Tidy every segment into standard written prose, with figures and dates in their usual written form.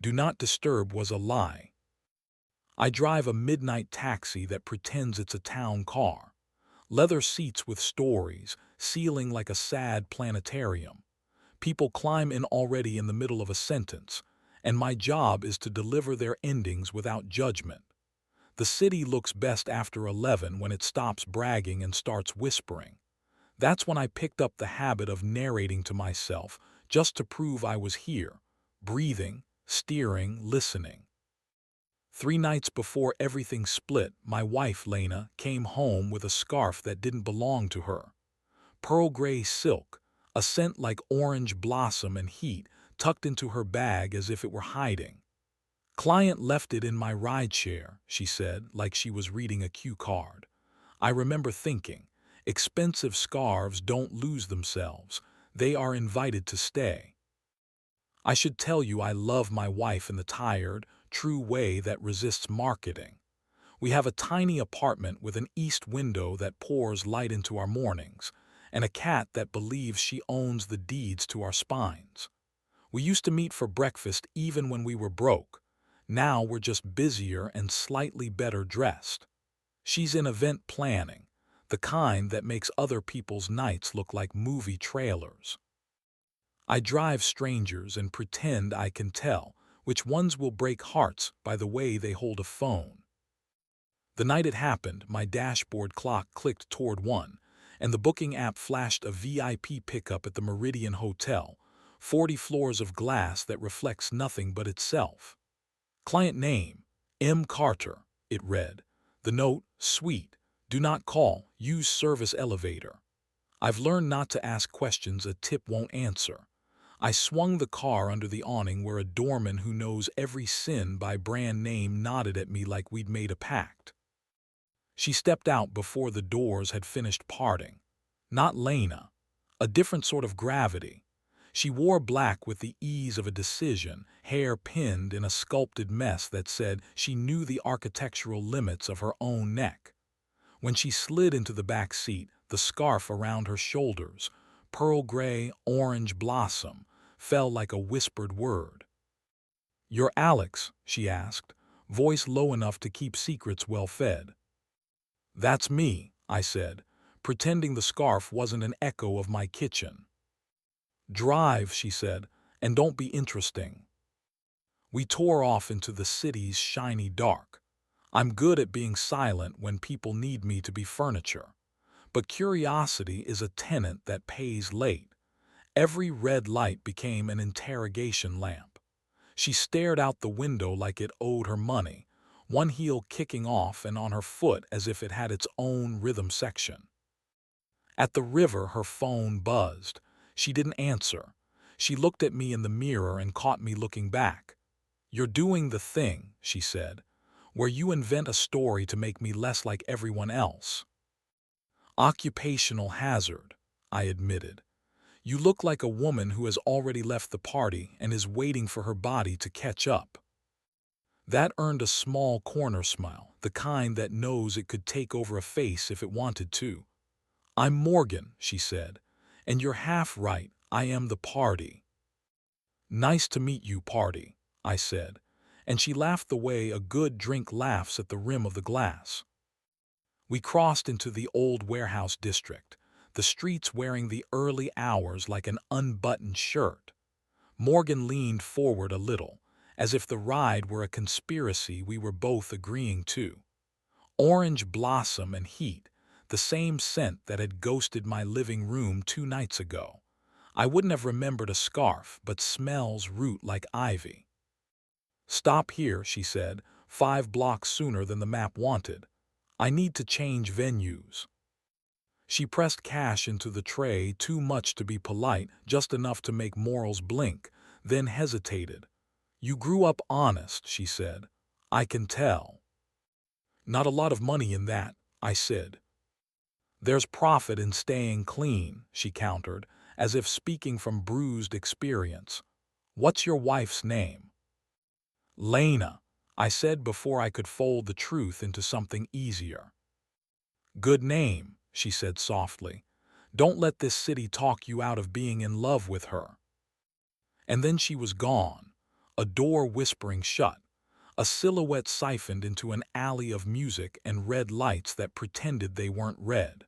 Do not disturb was a lie. I drive a midnight taxi that pretends it's a town car. Leather seats with stories, ceiling like a sad planetarium. People climb in already in the middle of a sentence, and my job is to deliver their endings without judgment. The city looks best after 11 when it stops bragging and starts whispering. That's when I picked up the habit of narrating to myself just to prove I was here, breathing, steering, listening. 3 nights before everything split, my wife, Lena, came home with a scarf that didn't belong to her. Pearl gray silk, a scent like orange blossom and heat, tucked into her bag as if it were hiding. Client left it in my rideshare, she said, like she was reading a cue card. I remember thinking, expensive scarves don't lose themselves. They are invited to stay. I should tell you I love my wife in the tired, true way that resists marketing. We have a tiny apartment with an east window that pours light into our mornings, and a cat that believes she owns the deeds to our spines. We used to meet for breakfast even when we were broke. Now we're just busier and slightly better dressed. She's in event planning, the kind that makes other people's nights look like movie trailers. I drive strangers and pretend I can tell which ones will break hearts by the way they hold a phone. The night it happened, my dashboard clock clicked toward 1, and the booking app flashed a VIP pickup at the Meridian Hotel, 40 floors of glass that reflects nothing but itself. Client name, M. Carter, it read. The note, sweet, do not call, use service elevator. I've learned not to ask questions a tip won't answer. I swung the car under the awning where a doorman who knows every sin by brand name nodded at me like we'd made a pact. She stepped out before the doors had finished parting. Not Lena. A different sort of gravity. She wore black with the ease of a decision, hair pinned in a sculpted mess that said she knew the architectural limits of her own neck. When she slid into the back seat, the scarf around her shoulders, pearl gray, orange blossom, fell like a whispered word. "You're Alex?" she asked, voice low enough to keep secrets well fed. "That's me," I said, pretending the scarf wasn't an echo of my kitchen. "Drive," she said, "and don't be interesting." We tore off into the city's shiny dark. I'm good at being silent when people need me to be furniture. But curiosity is a tenant that pays late. Every red light became an interrogation lamp. She stared out the window like it owed her money, one heel kicking off and on her foot as if it had its own rhythm section. At the river, her phone buzzed. She didn't answer. She looked at me in the mirror and caught me looking back. "You're doing the thing," she said, "where you invent a story to make me less like everyone else." "Occupational hazard," I admitted. "You look like a woman who has already left the party and is waiting for her body to catch up." That earned a small corner smile, the kind that knows it could take over a face if it wanted to. "I'm Morgan," she said, "and you're half right, I am the party." "Nice to meet you, party," I said, and she laughed the way a good drink laughs at the rim of the glass. We crossed into the old warehouse district, the streets wearing the early hours like an unbuttoned shirt. Morgan leaned forward a little, as if the ride were a conspiracy we were both agreeing to. Orange blossom and heat, the same scent that had ghosted my living room 2 nights ago. I wouldn't have remembered a scarf, but smells root like ivy. "Stop here," she said, 5 blocks sooner than the map wanted. "I need to change venues." She pressed cash into the tray, too much to be polite, just enough to make morals blink, then hesitated. "You grew up honest," she said. "I can tell." "Not a lot of money in that," I said. "There's profit in staying clean," she countered, as if speaking from bruised experience. "What's your wife's name?" "Lena," I said before I could fold the truth into something easier. "Good name," she said softly. "Don't let this city talk you out of being in love with her." And then she was gone, a door whispering shut, a silhouette siphoned into an alley of music and red lights that pretended they weren't red.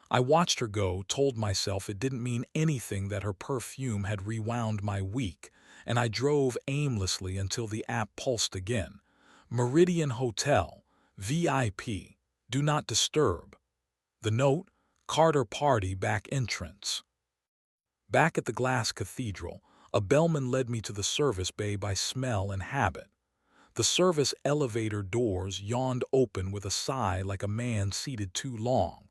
I watched her go, told myself it didn't mean anything that her perfume had rewound my week, and I drove aimlessly until the app pulsed again. Meridian Hotel, VIP, do not disturb. The note, Carter Party back entrance. Back at the glass cathedral, a bellman led me to the service bay by smell and habit. The service elevator doors yawned open with a sigh like a man seated too long.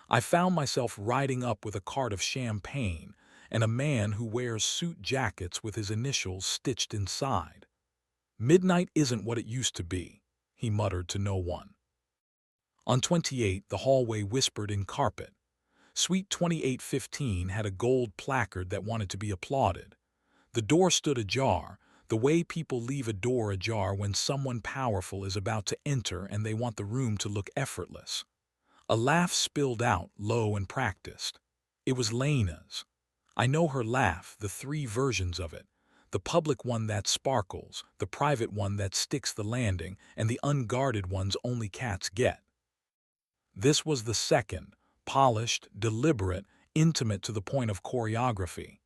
I found myself riding up with a cart of champagne and a man who wears suit jackets with his initials stitched inside. Midnight isn't what it used to be, he muttered to no one. On 28, the hallway whispered in carpet. Suite 2815 had a gold placard that wanted to be applauded. The door stood ajar, the way people leave a door ajar when someone powerful is about to enter and they want the room to look effortless. A laugh spilled out, low and practiced. It was Lena's. I know her laugh, the three versions of it. The public one that sparkles, the private one that sticks the landing, and the unguarded ones only cats get. This was the second, polished, deliberate, intimate to the point of choreography.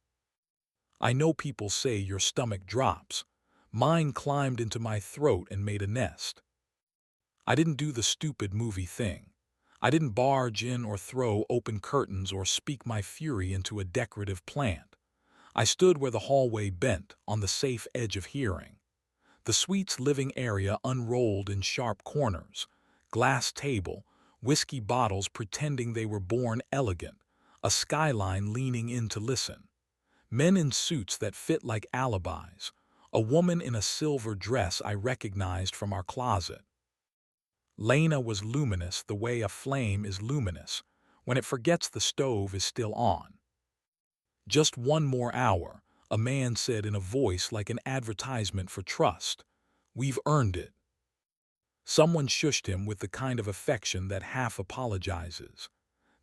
I know people say your stomach drops. Mine climbed into my throat and made a nest. I didn't do the stupid movie thing. I didn't barge in or throw open curtains or speak my fury into a decorative plant. I stood where the hallway bent, on the safe edge of hearing. The suite's living area unrolled in sharp corners. Glass table, whiskey bottles pretending they were born elegant, a skyline leaning in to listen. Men in suits that fit like alibis, a woman in a silver dress I recognized from our closet. Lena was luminous the way a flame is luminous, when it forgets the stove is still on. Just one more hour, a man said in a voice like an advertisement for trust. We've earned it. Someone shushed him with the kind of affection that half apologizes.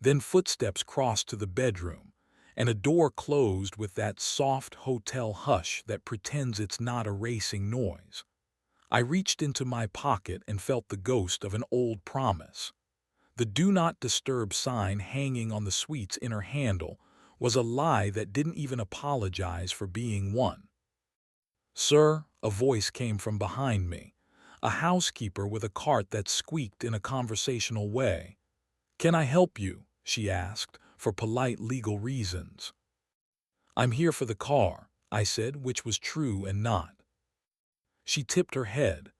Then footsteps crossed to the bedroom, and a door closed with that soft hotel hush that pretends it's not a racing noise. I reached into my pocket and felt the ghost of an old promise. The Do Not Disturb sign hanging on the suite's inner handle was a lie that didn't even apologize for being one. "Sir," a voice came from behind me, a housekeeper with a cart that squeaked in a conversational way. "Can I help you?" she asked, for polite legal reasons. "I'm here for the car," I said, which was true and not. She tipped her head.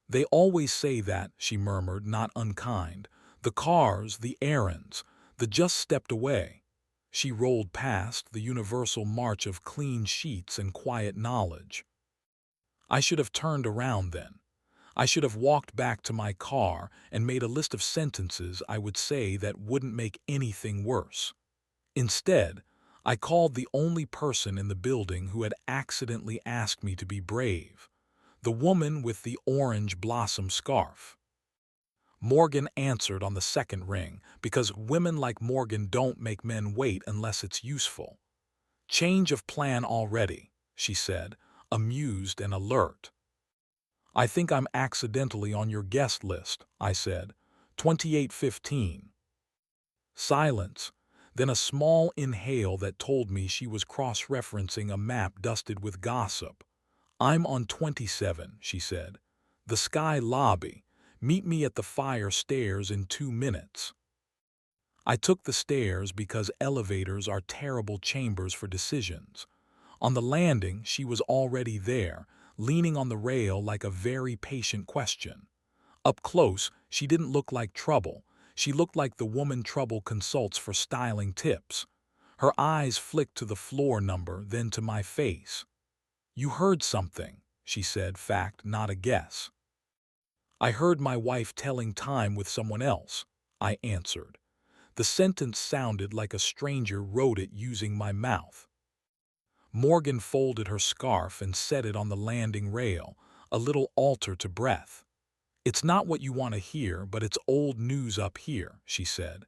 "They always say that," she murmured, not unkind. "The cars, the errands, the just stepped away." She rolled past, the universal march of clean sheets and quiet knowledge. I should have turned around then. I should have walked back to my car and made a list of sentences I would say that wouldn't make anything worse. Instead, I called the only person in the building who had accidentally asked me to be brave. The woman with the orange blossom scarf. Morgan answered on the second ring, because women like Morgan don't make men wait unless it's useful. "Change of plan already," she said, amused and alert. "I think I'm accidentally on your guest list," I said. 2815. Silence, then a small inhale that told me she was cross-referencing a map dusted with gossip. "I'm on 27, she said. "The Sky Lobby. Meet me at the fire stairs in 2 minutes. I took the stairs because elevators are terrible chambers for decisions. On the landing, she was already there, leaning on the rail like a very patient question. Up close, she didn't look like trouble. She looked like the woman trouble consults for styling tips. Her eyes flicked to the floor number, then to my face. "You heard something," she said, fact, not a guess. "I heard my wife telling time with someone else," I answered. The sentence sounded like a stranger wrote it using my mouth. Morgan folded her scarf and set it on the landing rail, a little altar to breath. "It's not what you want to hear, but it's old news up here," she said.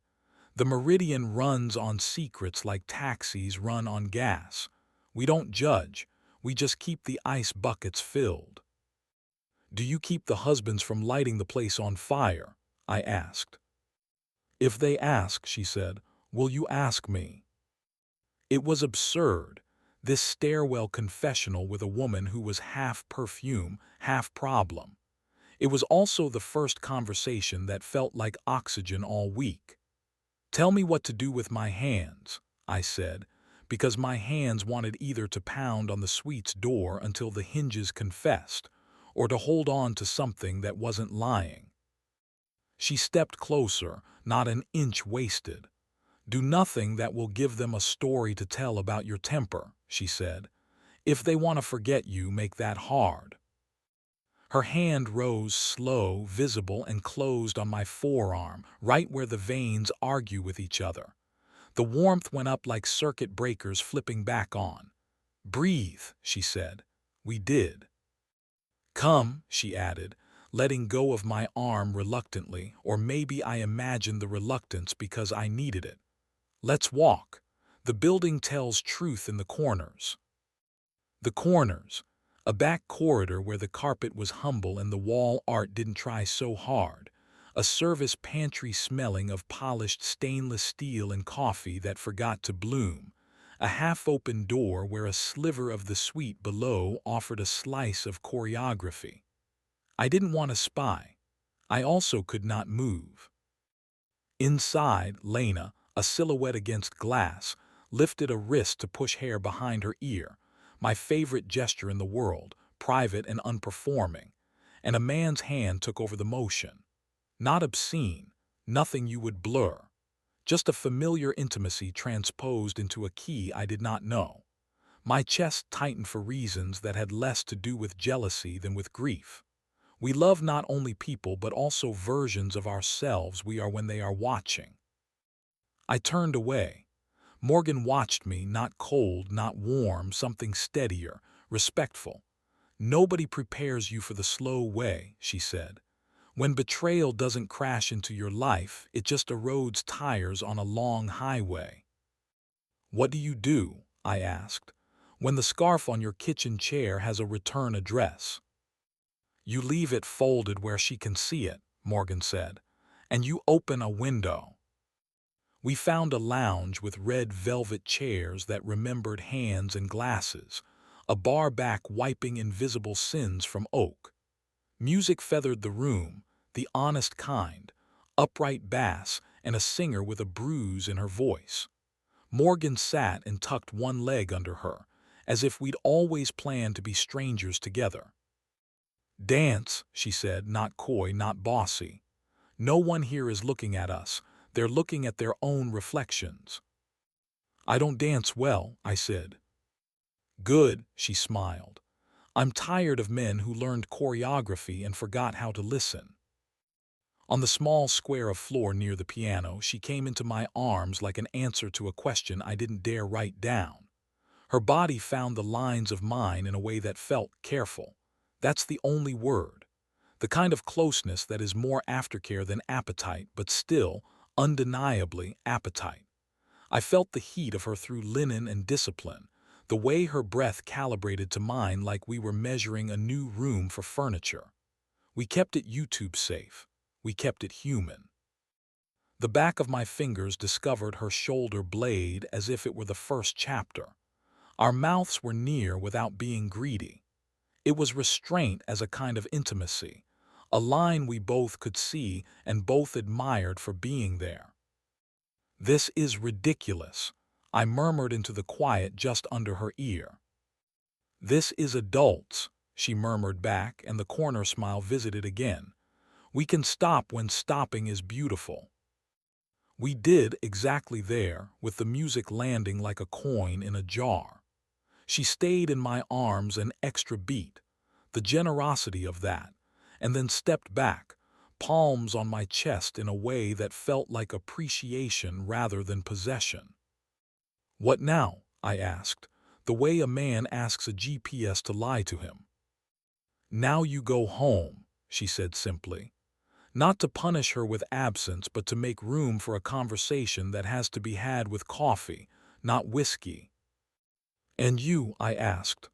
"The Meridian runs on secrets like taxis run on gas. We don't judge. We just keep the ice buckets filled. Do you keep the husbands from lighting the place on fire? I asked. If they ask, she said, will you ask me? It was absurd, this stairwell confessional with a woman who was half perfume, half problem. It was also the first conversation that felt like oxygen all week. Tell me what to do with my hands, I said, because my hands wanted either to pound on the suite's door until the hinges confessed, or to hold on to something that wasn't lying. She stepped closer, not an inch wasted. Do nothing that will give them a story to tell about your temper, she said. If they want to forget you, make that hard. Her hand rose slow, visible, and closed on my forearm, right where the veins argue with each other. The warmth went up like circuit breakers flipping back on. Breathe, she said. We did. Come, she added, letting go of my arm reluctantly, or maybe I imagined the reluctance because I needed it. Let's walk. The building tells truth in the corners. The corners, a back corridor where the carpet was humble and the wall art didn't try so hard, a service pantry smelling of polished stainless steel and coffee that forgot to bloom, a half-open door where a sliver of the suite below offered a slice of choreography. I didn't want to spy. I also could not move. Inside, Lena, a silhouette against glass, lifted a wrist to push hair behind her ear, my favorite gesture in the world, private and unperforming, and a man's hand took over the motion. Not obscene, nothing you would blur, just a familiar intimacy transposed into a key I did not know. My chest tightened for reasons that had less to do with jealousy than with grief. We love not only people but also versions of ourselves we are when they are watching. I turned away. Morgan watched me, not cold, not warm, something steadier, respectful. Nobody prepares you for the slow way, she said. When betrayal doesn't crash into your life, it just erodes tires on a long highway. What do you do? I asked. When the scarf on your kitchen chair has a return address. You leave it folded where she can see it, Morgan said, and you open a window. We found a lounge with red velvet chairs that remembered hands and glasses, a bar back wiping invisible sins from oak. Music feathered the room, the honest kind, upright bass, and a singer with a bruise in her voice. Morgan sat and tucked one leg under her, as if we'd always planned to be strangers together. Dance, she said, not coy, not bossy. No one here is looking at us. They're looking at their own reflections. I don't dance well, I said. Good, she smiled. I'm tired of men who learned choreography and forgot how to listen. On the small square of floor near the piano, she came into my arms like an answer to a question I didn't dare write down. Her body found the lines of mine in a way that felt careful. That's the only word. The kind of closeness that is more aftercare than appetite, but still, undeniably, appetite. I felt the heat of her through linen and discipline, the way her breath calibrated to mine like we were measuring a new room for furniture. We kept it YouTube safe. We kept it human. The back of my fingers discovered her shoulder blade as if it were the first chapter. Our mouths were near without being greedy. It was restraint as a kind of intimacy, a line we both could see and both admired for being there. This is ridiculous, I murmured into the quiet just under her ear. This is adults, she murmured back, and the corner smile visited again. We can stop when stopping is beautiful. We did exactly there, with the music landing like a coin in a jar. She stayed in my arms an extra beat, the generosity of that, and then stepped back, palms on my chest in a way that felt like appreciation rather than possession. What now? I asked, the way a man asks a GPS to lie to him. Now you go home, she said simply. Not to punish her with absence, but to make room for a conversation that has to be had with coffee, not whiskey. And you? I asked.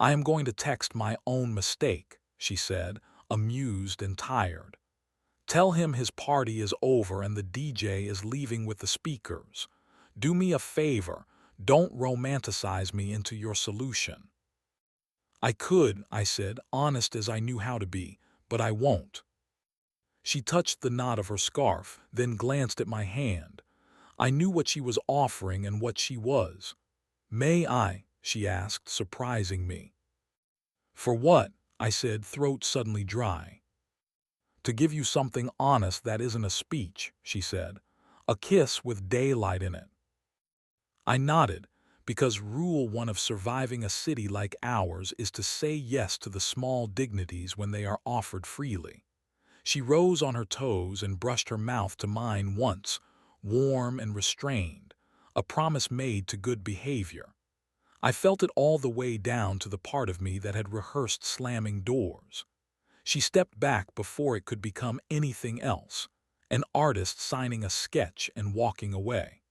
I am going to text my own mistake, she said, amused and tired. Tell him his party is over and the DJ is leaving with the speakers. Do me a favor, don't romanticize me into your solution. I could, I said, honest as I knew how to be, but I won't. She touched the knot of her scarf, then glanced at my hand. I knew what she was offering and what she was. May I? She asked, surprising me. For what? I said, throat suddenly dry. To give you something honest that isn't a speech, she said. A kiss with daylight in it. I nodded, because rule one of surviving a city like ours is to say yes to the small dignities when they are offered freely. She rose on her toes and brushed her mouth to mine once, warm and restrained, a promise made to good behavior. I felt it all the way down to the part of me that had rehearsed slamming doors. She stepped back before it could become anything else, an artist signing a sketch and walking away.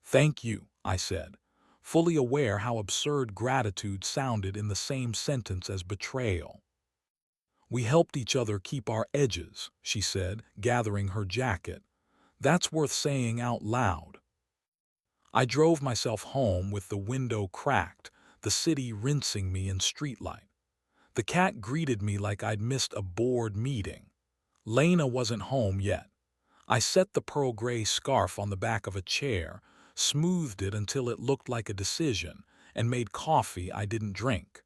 Thank you, I said, fully aware how absurd gratitude sounded in the same sentence as betrayal. We helped each other keep our edges, she said, gathering her jacket. That's worth saying out loud. I drove myself home with the window cracked, the city rinsing me in streetlight. The cat greeted me like I'd missed a board meeting. Lena wasn't home yet. I set the pearl gray scarf on the back of a chair, smoothed it until it looked like a decision, and made coffee I didn't drink.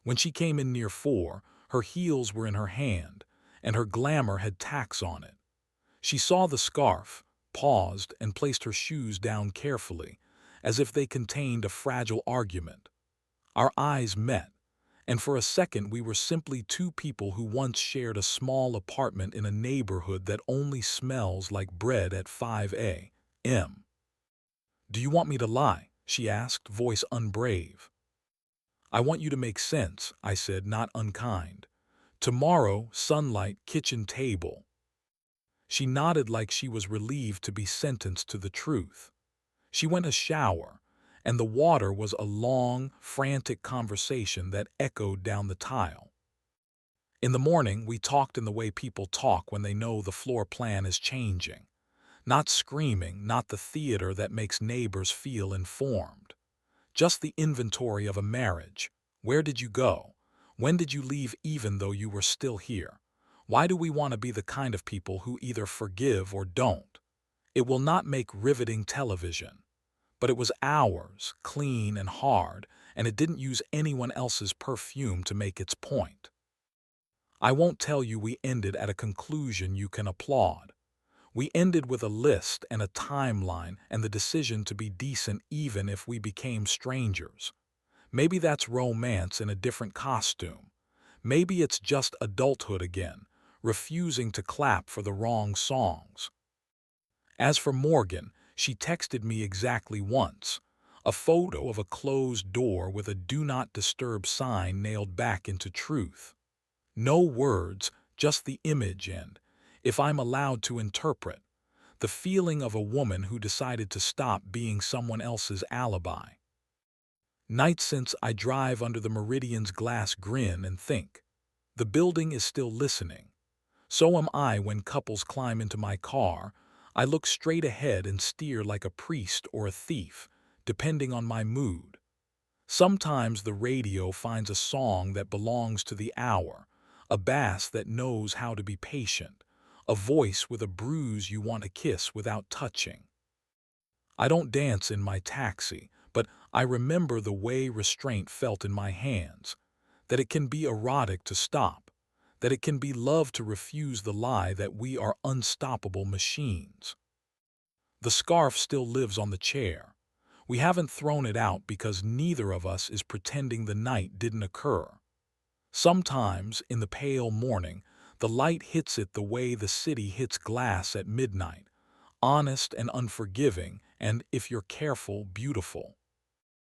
When she came in near 4, her heels were in her hand, and her glamour had tacks on it. She saw the scarf, paused, and placed her shoes down carefully, as if they contained a fragile argument. Our eyes met, and for a second we were simply two people who once shared a small apartment in a neighborhood that only smells like bread at 5 a.m. Do you want me to lie? She asked, voice unbrave. I want you to make sense, I said, not unkind. Tomorrow, sunlight, kitchen table. She nodded like she was relieved to be sentenced to the truth. She went a shower, and the water was a long, frantic conversation that echoed down the tile. In the morning, we talked in the way people talk when they know the floor plan is changing. Not screaming, not the theater that makes neighbors feel informed. Just the inventory of a marriage. Where did you go? When did you leave even though you were still here? Why do we want to be the kind of people who either forgive or don't? It will not make riveting television. But it was ours, clean and hard, and it didn't use anyone else's perfume to make its point. I won't tell you we ended at a conclusion you can applaud. We ended with a list and a timeline and the decision to be decent even if we became strangers. Maybe that's romance in a different costume. Maybe it's just adulthood again, refusing to clap for the wrong songs. As for Morgan, she texted me exactly once, a photo of a closed door with a "Do Not Disturb" sign nailed back into truth. No words, just the image and, if I'm allowed to interpret, the feeling of a woman who decided to stop being someone else's alibi. Nights since I drive under the Meridian's glass grin and think, the building is still listening. So am I when couples climb into my car. I look straight ahead and steer like a priest or a thief, depending on my mood. Sometimes the radio finds a song that belongs to the hour, a bass that knows how to be patient, a voice with a bruise you want to kiss without touching. I don't dance in my taxi, but I remember the way restraint felt in my hands, that it can be erotic to stop, that it can be love to refuse the lie that we are unstoppable machines. The scarf still lives on the chair. We haven't thrown it out because neither of us is pretending the night didn't occur. Sometimes, in the pale morning, the light hits it the way the city hits glass at midnight, honest and unforgiving, and, if you're careful, beautiful.